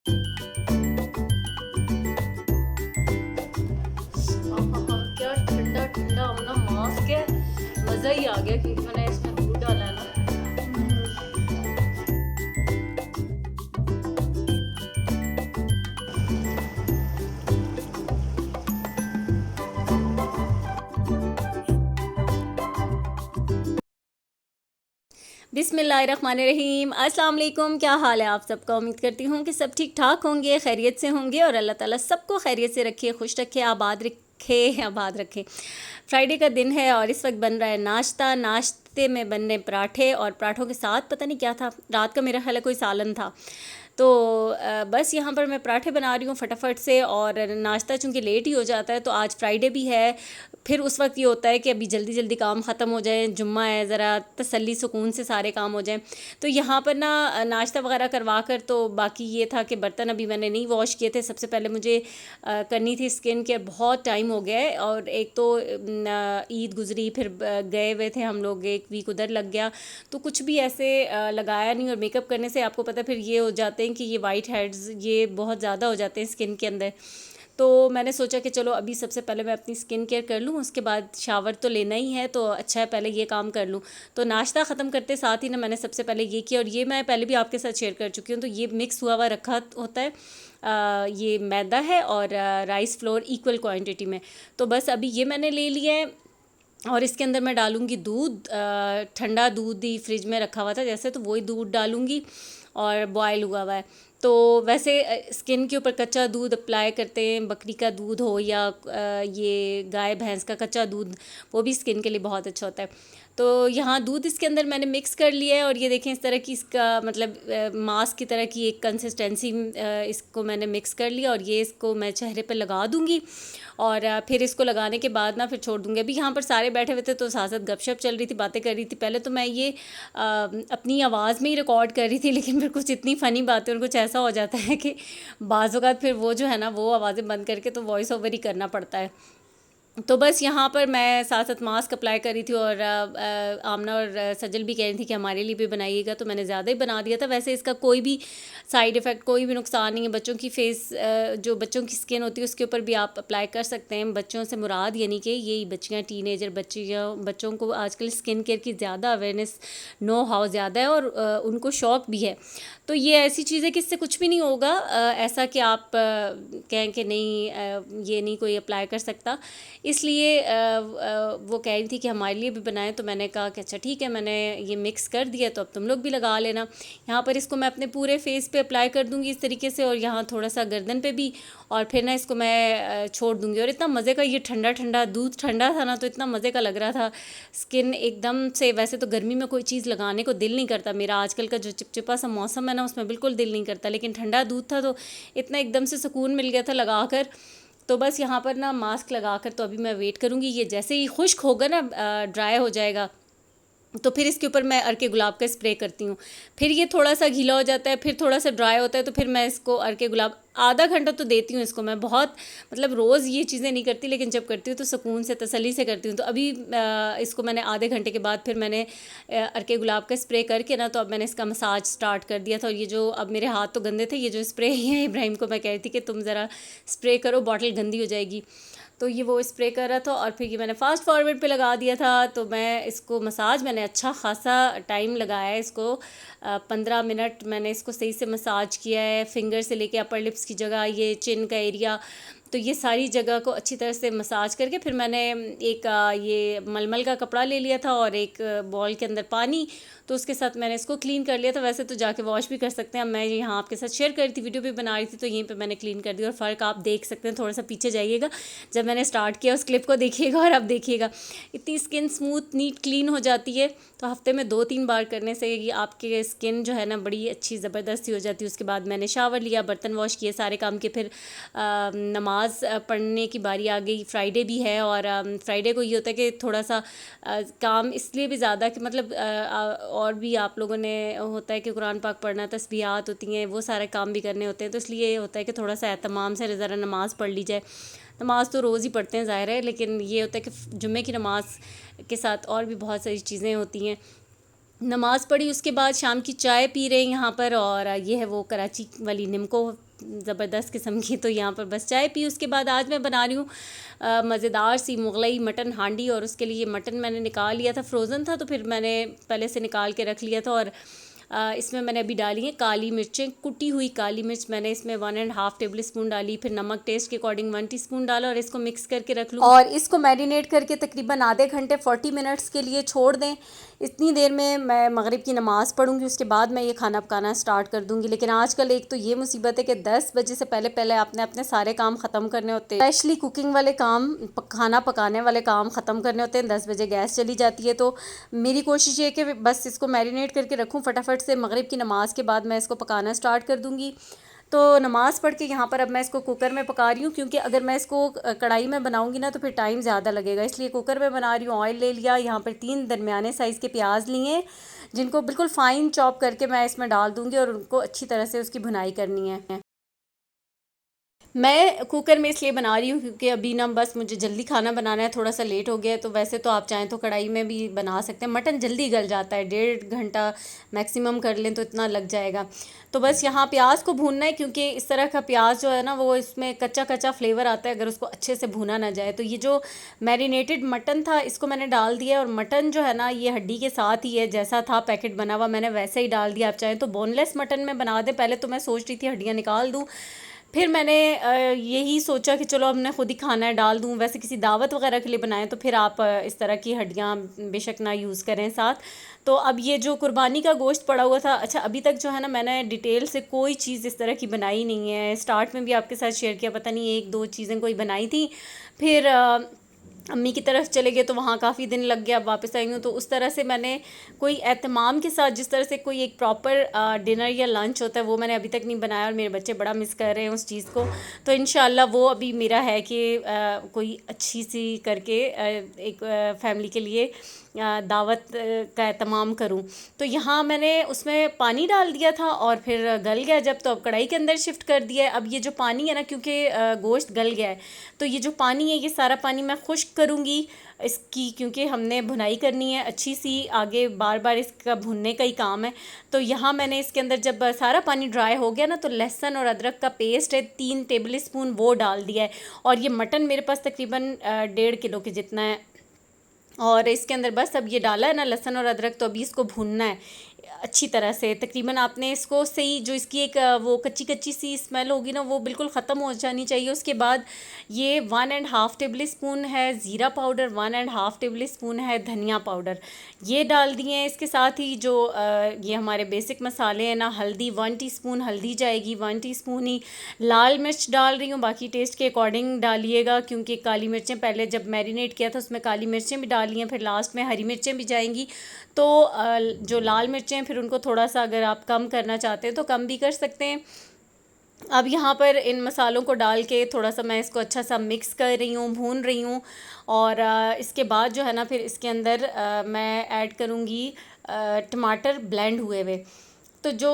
आहा, क्या ठंडा ठंडा अपना मास्क है। मज़ा ही आ गया क्योंकि मैंने इसमें दूध डाला है ना। बिस्मिल्लाहिर्रहमानिर्रहीम, अस्सलाम वालेकुम। क्या हाल है आप सबका? उम्मीद करती हूँ कि सब ठीक ठाक होंगे, खैरियत से होंगे और अल्लाह ताला सबको खैरियत से रखे, खुश रखे, आबाद रखे, आबाद रखे। फ्राइडे का दिन है और इस वक्त बन रहा है नाश्ता। नाश्ते में बनने पराठे और पराठों के साथ पता नहीं क्या था, रात का मेरा ख्याल है कोई सालन था। तो बस यहाँ पर मैं पराठे बना रही हूँ फटाफट से। और नाश्ता चूँकि लेट ही हो जाता है तो आज फ्राइडे भी है, फिर उस वक्त ये होता है कि अभी जल्दी जल्दी काम ख़त्म हो जाए, जुम्मा है, ज़रा तसल्ली सुकून से सारे काम हो जाएं। तो यहाँ पर ना नाश्ता वगैरह करवा कर, तो बाकी ये था कि बर्तन अभी मैंने नहीं वॉश किए थे। सबसे पहले मुझे करनी थी स्किन केयर, बहुत टाइम हो गया है। और एक तो ईद गुजरी, फिर गए हुए थे हम लोग, एक वीक उधर लग गया, तो कुछ भी ऐसे लगाया नहीं। और मेकअप करने से आपको पता फिर ये हो जाते हैं कि ये वाइट हेड्स ये बहुत ज़्यादा हो जाते हैं स्किन के अंदर। तो मैंने सोचा कि चलो अभी सबसे पहले मैं अपनी स्किन केयर कर लूँ, उसके बाद शावर तो लेना ही है, तो अच्छा है पहले ये काम कर लूँ। तो नाश्ता ख़त्म करते साथ ही ना मैंने सबसे पहले ये किया, और ये मैं पहले भी आपके साथ शेयर कर चुकी हूँ। तो ये मिक्स हुआ हुआ रखा होता है, ये मैदा है और राइस फ्लोर इक्वल क्वांटिटी में। तो बस अभी ये मैंने ले लिया है और इसके अंदर मैं डालूँगी दूध, ठंडा दूध ही फ्रिज में रखा हुआ था जैसे, तो वही दूध डालूँगी और बॉयल हुआ हुआ है। तो वैसे स्किन के ऊपर कच्चा दूध अप्लाई करते हैं, बकरी का दूध हो या ये गाय भैंस का कच्चा दूध, वो भी स्किन के लिए बहुत अच्छा होता है। तो यहाँ दूध इसके अंदर मैंने मिक्स कर लिया है, और ये देखें इस तरह की इसका मतलब मास्क की तरह की एक कंसिस्टेंसी, इसको मैंने मिक्स कर लिया। और ये इसको मैं चेहरे पर लगा दूँगी, और फिर इसको लगाने के बाद ना फिर छोड़ दूँगी। अभी यहाँ पर सारे बैठे हुए थे तो साथ साथ गपशप चल रही थी, बातें कर रही थी। पहले तो मैं ये अपनी आवाज़ में ही रिकॉर्ड कर रही थी, लेकिन फिर कुछ इतनी फ़नी बातें और कुछ ऐसा हो जाता है कि बाज़ औक़ात फिर वो जो है ना, वो आवाज़ें बंद करके तो वॉइस ओवर ही करना पड़ता है। तो बस यहाँ पर मैं साथ साथ मास्क अप्लाई कर रही थी, और आमना और सजल भी कह रही थी कि हमारे लिए भी बनाइएगा, तो मैंने ज़्यादा ही बना दिया था। वैसे इसका कोई भी साइड इफ़ेक्ट, कोई भी नुकसान नहीं है। बच्चों की फेस, जो बच्चों की स्किन होती है उसके ऊपर भी आप अप्लाई कर सकते हैं। बच्चों से मुराद यानी कि यही बच्चियाँ, टीनेजर बच्चियाँ, बच्चों को आजकल स्किन केयर की ज़्यादा अवेयरनेस, नो हाउ ज़्यादा है, और उनको शौक़ भी है। तो ये ऐसी चीज़ है कि इससे कुछ भी नहीं होगा, ऐसा कि आप कहें कि नहीं ये नहीं कोई अप्लाई कर सकता। इसलिए वो कह रही थी कि हमारे लिए भी बनाएं, तो मैंने कहा कि अच्छा ठीक है, मैंने ये मिक्स कर दिया, तो अब तुम लोग भी लगा लेना। यहाँ पर इसको मैं अपने पूरे फेस पे अप्लाई कर दूँगी इस तरीके से, और यहाँ थोड़ा सा गर्दन पे भी, और फिर ना इसको मैं छोड़ दूँगी। और इतना मज़े का, ये ठंडा ठंडा दूध ठंडा था ना, तो इतना मज़े का लग रहा था। स्किन एकदम से, वैसे तो गर्मी में कोई चीज़ लगाने को दिल नहीं करता मेरा, आजकल का जो चिपचिपा सा मौसम है ना, उसमें बिल्कुल दिल नहीं करता, लेकिन ठंडा दूध था तो इतना एकदम से सुकून मिल गया था लगा कर। तो बस यहाँ पर ना मास्क लगा कर, तो अभी मैं वेट करूँगी, ये जैसे ही खुश्क होगा ना, ड्राई हो जाएगा, तो फिर इसके ऊपर मैं अर्के गुलाब का स्प्रे करती हूँ। फिर ये थोड़ा सा गीला हो जाता है, फिर थोड़ा सा ड्राई होता है, तो फिर मैं इसको अर्के गुलाब आधा घंटा तो देती हूँ इसको मैं। बहुत मतलब रोज़ ये चीज़ें नहीं करती, लेकिन जब करती हूँ तो सुकून से तसल्ली से करती हूँ। तो अभी इसको मैंने आधे घंटे के बाद फिर मैंने अर्के गुलाब का स्प्रे करके ना, तो अब मैंने इसका मसाज स्टार्ट कर दिया था। और ये जो अब मेरे हाथ तो गंदे थे, ये जो स्प्रे है इब्राहिम को मैं कह रही थी कि तुम ज़रा स्प्रे करो, बॉटल गंदी हो जाएगी। तो ये वो स्प्रे कर रहा था, और फिर ये मैंने फ़ास्ट फॉरवर्ड पे लगा दिया था। तो मैं इसको मसाज मैंने अच्छा ख़ासा टाइम लगाया है इसको, 15 मिनट मैंने इसको सही से मसाज किया है, फिंगर से लेके अपर लिप्स की जगह, ये चिन का एरिया, तो ये सारी जगह को अच्छी तरह से मसाज करके फिर मैंने एक ये मलमल का कपड़ा ले लिया था, और एक बॉल के अंदर पानी, तो उसके साथ मैंने इसको क्लीन कर लिया था। वैसे तो जाके वॉश भी कर सकते हैं, मैं यहाँ आपके साथ शेयर कर रही थी, वीडियो भी बना रही थी, तो यहीं पे मैंने क्लीन कर दिया। और फ़र्क आप देख सकते हैं, थोड़ा सा पीछे जाइएगा, जब मैंने स्टार्ट किया उस क्लिप को देखिएगा, और अब देखिएगा इतनी स्किन स्मूथ नीट क्लीन हो जाती है। तो हफ्ते में 2-3 बार करने से ये आपकी स्किन जो है ना, बड़ी अच्छी ज़बरदस्त हो जाती है। उसके बाद मैंने शावर लिया, बर्तन वॉश किए, सारे काम किए, फिर नमाज़ पढ़ने की बारी आ गई। फ्राइडे भी है, और फ्राइडे को ये होता है कि थोड़ा सा काम इसलिए भी ज़्यादा कि मतलब और भी आप लोगों ने होता है कि कुरान पाक पढ़ना, तस्बीहात होती हैं, वो सारे काम भी करने होते हैं, तो इसलिए ये होता है कि थोड़ा सा एहतमाम से ज़रा नमाज़ पढ़ ली जाए। नमाज़ तो रोज़ ही पढ़ते हैं ज़ाहिर है, लेकिन ये होता है कि जुम्मे की नमाज़ के साथ और भी बहुत सारी चीज़ें होती हैं। नमाज़ पढ़ी, उसके बाद शाम की चाय पी रहे हैं यहाँ पर, और ये है वो कराची वाली निम्को ज़बरदस्त किस्म की। तो यहाँ पर बस चाय पी। उसके बाद आज मैं बना रही हूँ मज़ेदार सी मुगलई मटन हांडी, और उसके लिए मटन मैंने निकाल लिया था, फ्रोज़न था तो फिर मैंने पहले से निकाल के रख लिया था। और इसमें मैंने अभी डाली है काली मिर्चें, कुटी हुई काली मिर्च मैंने इसमें 1.5 टेबल स्पून डाली, फिर नमक टेस्ट के अकॉर्डिंग 1 टीस्पून डाला, और इसको मिक्स करके रख लूँ। और इसको मैरिनेट करके तकरीबन आधे घंटे 40 मिनट्स के लिए छोड़ दें। इतनी देर में मैं मगरिब की नमाज़ पढ़ूँगी, उसके बाद मैं ये खाना पकाना स्टार्ट कर दूँगी। लेकिन आजकल एक तो ये मुसीबत है कि 10 बजे से पहले पहले आपने अपने सारे काम ख़त्म करने होते हैं, स्पेशली कुकिंग वाले काम, खाना पकाने वाले काम ख़त्म करने होते हैं। 10 बजे गैस चली जाती है। तो मेरी कोशिश ये है कि बस इसको मैरिनेट करके रखूँ, फटाफट से मगरिब की नमाज़ के बाद मैं इसको पकाना स्टार्ट कर दूँगी। तो नमाज़ पढ़ के यहाँ पर अब मैं इसको कुकर में पका रही हूँ, क्योंकि अगर मैं इसको कढ़ाई में बनाऊँगी ना तो फिर टाइम ज़्यादा लगेगा, इसलिए कुकर में बना रही हूँ। ऑयल ले लिया, यहाँ पर 3 दरमियाने साइज़ के प्याज लिए, जिनको बिल्कुल फ़ाइन चॉप करके मैं इसमें डाल दूँगी, और उनको अच्छी तरह से उसकी भुनाई करनी है। मैं कुकर में इसलिए बना रही हूँ क्योंकि अभी ना बस मुझे जल्दी खाना बनाना है, थोड़ा सा लेट हो गया है। तो वैसे तो आप चाहें तो कढ़ाई में भी बना सकते हैं, मटन जल्दी गल जाता है, 1.5 घंटा मैक्सिमम कर लें तो इतना लग जाएगा। तो बस यहाँ प्याज को भूनना है, क्योंकि इस तरह का प्याज जो है ना वो इसमें कच्चा कच्चा फ्लेवर आता है अगर उसको अच्छे से भूना ना जाए। तो ये जो मैरिनेटेड मटन था इसको मैंने डाल दिया, और मटन जो है ना ये हड्डी के साथ ही है, जैसा था पैकेट बना हुआ मैंने वैसे ही डाल दिया। आप चाहें तो बोनलेस मटन में बना दें, पहले तो मैं सोच रही थी हड्डियाँ निकाल दूँ, फिर मैंने यही सोचा कि चलो अब मैं खुद ही खाना है डाल दूँ। वैसे किसी दावत वगैरह के लिए बनाएं तो फिर आप इस तरह की हड्डियाँ बेशक ना यूज़ करें साथ। तो अब ये जो कुर्बानी का गोश्त पड़ा हुआ था, अच्छा अभी तक जो है ना मैंने डिटेल से कोई चीज़ इस तरह की बनाई नहीं है। स्टार्ट में भी आपके साथ शेयर किया, पता नहीं 1-2 चीज़ें कोई बनाई थी, फिर अम्मी की तरफ चले गए तो वहाँ काफ़ी दिन लग गया, अब वापस आई हूँ। तो उस तरह से मैंने कोई एहतमाम के साथ जिस तरह से कोई एक प्रॉपर डिनर या लंच होता है वो मैंने अभी तक नहीं बनाया, और मेरे बच्चे बड़ा मिस कर रहे हैं उस चीज़ को। तो इंशाल्लाह वो अभी मेरा है कि कोई अच्छी सी करके एक फैमिली के लिए दावत का एहतमाम करूं। तो यहाँ मैंने उसमें पानी डाल दिया था और फिर गल गया जब, तो अब कढ़ाई के अंदर शिफ्ट कर दिया है। अब ये जो पानी है ना, क्योंकि गोश्त गल गया है, तो ये जो पानी है ये सारा पानी मैं खुश्क करूँगी इसकी, क्योंकि हमने भुनाई करनी है अच्छी सी, आगे बार बार इसका भुनने का ही काम है। तो यहाँ मैंने इसके अंदर जब सारा पानी ड्राई हो गया ना, तो लहसुन और अदरक का पेस्ट है 3 टेबल स्पून वो डाल दिया है। और ये मटन मेरे पास तकरीबन 1.5 किलो के जितना है, और इसके अंदर बस अब ये डाला है ना लहसुन और अदरक, तो अभी इसको भूनना है अच्छी तरह से। तकरीबन आपने इसको सही, जो इसकी एक वो कच्ची कच्ची सी स्मेल होगी ना वो बिल्कुल ख़त्म हो जानी चाहिए। उसके बाद ये 1.5 टेबल स्पून है ज़ीरा पाउडर, 1.5 टेबल स्पून है धनिया पाउडर, ये डाल दिए हैं। इसके साथ ही जो ये हमारे बेसिक मसाले हैं ना, हल्दी 1 टीस्पून हल्दी जाएगी, 1 टीस्पून ही लाल मिर्च डाल रही हूँ, बाकी टेस्ट के अकॉर्डिंग डालिएगा, क्योंकि काली मिर्चें पहले जब मैरिनेट किया था उसमें काली मिर्चें भी डाली हैं, फिर लास्ट में हरी मिर्चें भी जाएंगी। तो जो लाल मिर्चें फिर उनको थोड़ा सा अगर आप कम करना चाहते हैं तो कम भी कर सकते हैं। अब यहाँ पर इन मसालों को डाल के थोड़ा सा मैं इसको अच्छा सा मिक्स कर रही हूँ, भून रही हूँ। और इसके बाद जो है ना फिर इसके अंदर मैं ऐड करूँगी टमाटर ब्लेंड हुए हुए। तो जो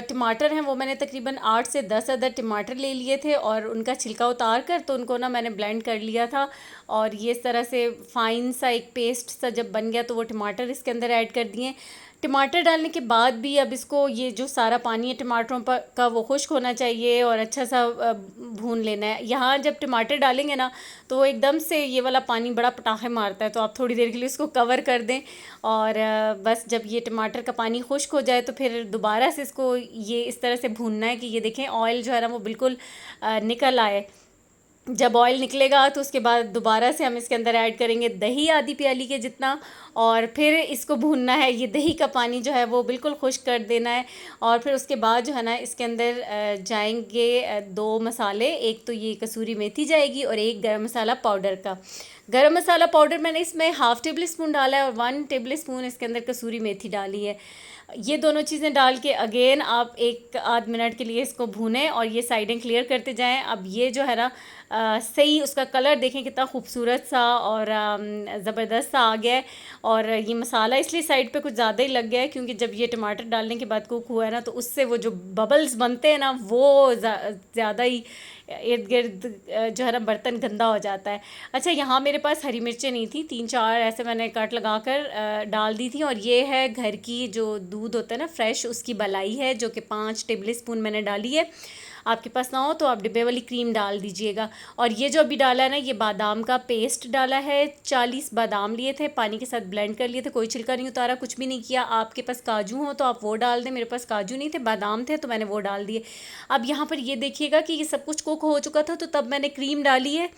टमाटर हैं वो मैंने तकरीबन 8 से 10 अदर टमाटर ले लिए थे, और उनका छिलका उतार कर तो उनको ना मैंने ब्लेंड कर लिया था। और ये इस तरह से फ़ाइन सा एक पेस्ट सा जब बन गया तो वो टमाटर इसके अंदर ऐड कर दिए। टमाटर डालने के बाद भी अब इसको, ये जो सारा पानी है टमाटरों पर का वो खुश्क होना चाहिए और अच्छा सा भून लेना है। यहाँ जब टमाटर डालेंगे ना तो वो एकदम से ये वाला पानी बड़ा पटाखे मारता है, तो आप थोड़ी देर के लिए इसको कवर कर दें। और बस जब ये टमाटर का पानी खुश्क हो जाए तो फिर दोबारा से इसको ये इस तरह से भूनना है कि ये देखें ऑयल जो है ना वो बिल्कुल निकल आए। जब ऑयल निकलेगा तो उसके बाद दोबारा से हम इसके अंदर ऐड करेंगे दही आधी प्याली के जितना, और फिर इसको भूनना है। ये दही का पानी जो है वो बिल्कुल खुश्क कर देना है। और फिर उसके बाद जो है ना इसके अंदर जाएंगे 2 मसाले, एक तो ये कसूरी मेथी जाएगी और एक गरम मसाला पाउडर का। गरम मसाला पाउडर मैंने इसमें 1/2 टेबल स्पून डाला है और 1 टेबल स्पून इसके अंदर कसूरी मेथी डाली है। ये दोनों चीज़ें डाल के अगेन आप 1 आध मिनट के लिए इसको भूनें और ये साइडें क्लियर करते जाएं। अब ये जो है ना सही उसका कलर देखें कितना खूबसूरत सा और ज़बरदस्त सा आ गया है। और ये मसाला इसलिए साइड पे कुछ ज़्यादा ही लग गया है क्योंकि जब ये टमाटर डालने के बाद कुक हुआ है ना तो उससे वो जो बबल्स बनते हैं ना वो ज़्यादा ही इर्द गिर्द जो है ना बर्तन गंदा हो जाता है। अच्छा, यहाँ मेरे पास हरी मिर्चें नहीं थी, 3-4 ऐसे मैंने कट लगा कर डाल दी थी। और ये है घर की जो दूध होता है ना फ्रेश, उसकी मलाई है जो कि 5 टेबल स्पून मैंने डाली है। आपके पास ना हो तो आप डिब्बे वाली क्रीम डाल दीजिएगा। और ये जो अभी डाला है ना, ये बादाम का पेस्ट डाला है। 40 बादाम लिए थे, पानी के साथ ब्लेंड कर लिए थे, कोई छिलका नहीं उतारा, कुछ भी नहीं किया। आपके पास काजू हो तो आप वो डाल दें, मेरे पास काजू नहीं थे, बादाम थे तो मैंने वो डाल दिए। अब यहाँ पर ये देखिएगा कि ये सब कुछ कुक हो चुका था, तो तब मैंने क्रीम डाली है,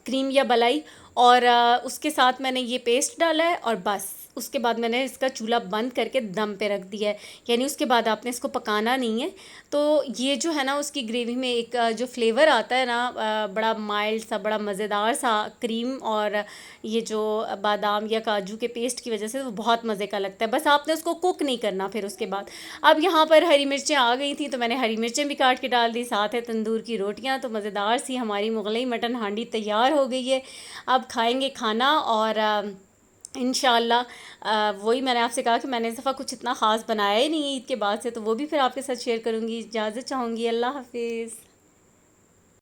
क्रीम या मलाई, और उसके साथ मैंने ये पेस्ट डाला है, और बस उसके बाद मैंने इसका चूल्हा बंद करके दम पे रख दिया है। यानी उसके बाद आपने इसको पकाना नहीं है। तो ये जो है ना, उसकी ग्रेवी में एक जो फ्लेवर आता है ना, बड़ा माइल्ड सा, बड़ा मज़ेदार सा, क्रीम और ये जो बादाम या काजू के पेस्ट की वजह से वो बहुत मज़े का लगता है। बस आपने उसको कुक नहीं करना फिर उसके बाद। अब यहाँ पर हरी मिर्चें आ गई थी तो मैंने हरी मिर्चें भी काट के डाल दी, साथ है तंदूर की रोटियाँ। तो मज़ेदार सी हमारी मुगलई मटन हांडी तैयार हो गई है। अब खाएंगे खाना, और इंशाल्लाह वही मैंने आपसे कहा कि मैंने इस दफ़ा कुछ इतना ख़ास बनाया ही नहीं है ईद के बाद से, तो वो भी फिर आपके साथ शेयर करूँगी। इजाज़त चाहूँगी। अल्लाह हाफिज़।